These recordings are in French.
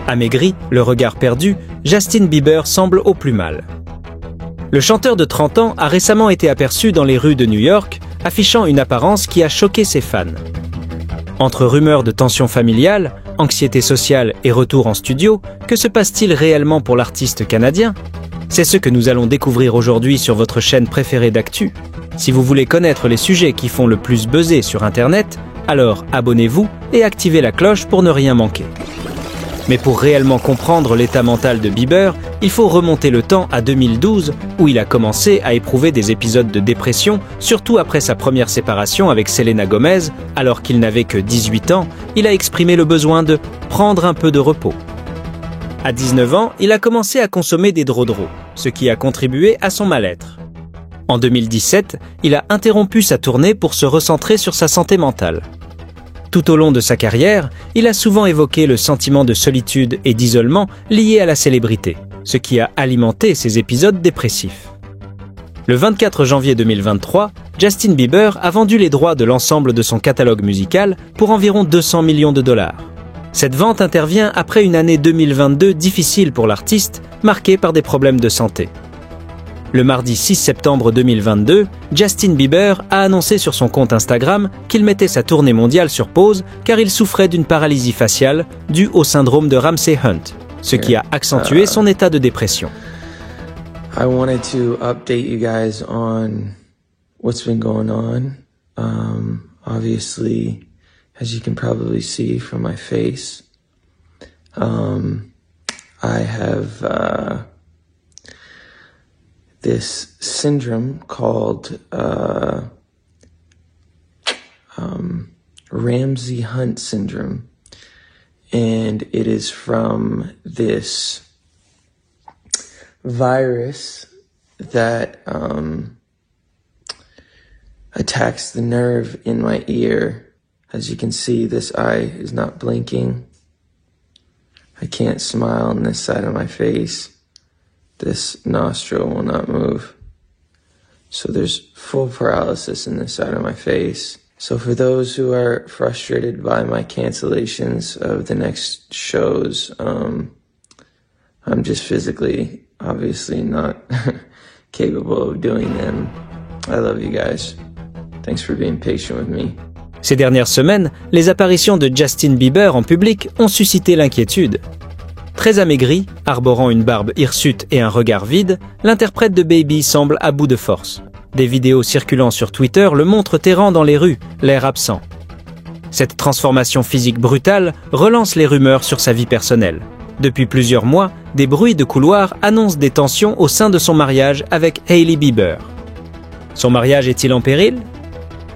Amaigri, le regard perdu, Justin Bieber semble au plus mal. Le chanteur de 30 ans a récemment été aperçu dans les rues de New York, affichant une apparence qui a choqué ses fans. Entre rumeurs de tension familiale, anxiété sociale et retour en studio, que se passe-t-il réellement pour l'artiste canadien ? C'est ce que nous allons découvrir aujourd'hui sur votre chaîne préférée d'actu. Si vous voulez connaître les sujets qui font le plus buzzer sur Internet, alors abonnez-vous et activez la cloche pour ne rien manquer. Mais pour réellement comprendre l'état mental de Bieber, il faut remonter le temps à 2012, où il a commencé à éprouver des épisodes de dépression, surtout après sa première séparation avec Selena Gomez. Alors qu'il n'avait que 18 ans, il a exprimé le besoin de prendre un peu de repos. À 19 ans, il a commencé à consommer des drodros, ce qui a contribué à son mal-être. En 2017, il a interrompu sa tournée pour se recentrer sur sa santé mentale. Tout au long de sa carrière, il a souvent évoqué le sentiment de solitude et d'isolement lié à la célébrité, ce qui a alimenté ses épisodes dépressifs. Le 24 janvier 2023, Justin Bieber a vendu les droits de l'ensemble de son catalogue musical pour environ 200 millions de dollars. Cette vente intervient après une année 2022 difficile pour l'artiste, marquée par des problèmes de santé. Le mardi 6 septembre 2022, Justin Bieber a annoncé sur son compte Instagram qu'il mettait sa tournée mondiale sur pause car il souffrait d'une paralysie faciale due au syndrome de Ramsay-Hunt, ce qui a accentué son état de dépression. I wanted to update you guys on what's been going on. Obviously, as you can probably see from my face, I have this syndrome called Ramsay-Hunt syndrome, and it is from this virus that attacks the nerve in my ear. As you can see, this eye is not blinking. I can't smile on this side of my face. This nostril will not move. So there's full paralysis in this side of my face. So for those who are frustrated by my cancellations of the next shows, I'm just physically, obviously not capable of doing them. I love you guys. Thanks for being patient with me. Ces dernières semaines, les apparitions de Justin Bieber en public ont suscité l'inquiétude. Très amaigri, arborant une barbe hirsute et un regard vide, l'interprète de Baby semble à bout de force. Des vidéos circulant sur Twitter le montrent errant dans les rues, l'air absent. Cette transformation physique brutale relance les rumeurs sur sa vie personnelle. Depuis plusieurs mois, des bruits de couloir annoncent des tensions au sein de son mariage avec Hailey Bieber. Son mariage est-il en péril ?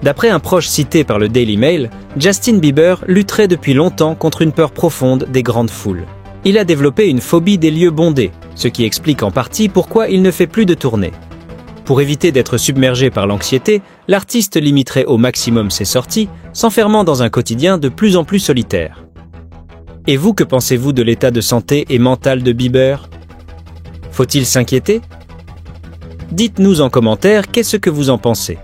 D'après un proche cité par le Daily Mail, Justin Bieber lutterait depuis longtemps contre une peur profonde des grandes foules. Il a développé une phobie des lieux bondés, ce qui explique en partie pourquoi il ne fait plus de tournées. Pour éviter d'être submergé par l'anxiété, l'artiste limiterait au maximum ses sorties, s'enfermant dans un quotidien de plus en plus solitaire. Et vous, que pensez-vous de l'état de santé et mental de Bieber ? Faut-il s'inquiéter ? Dites-nous en commentaire qu'est-ce que vous en pensez.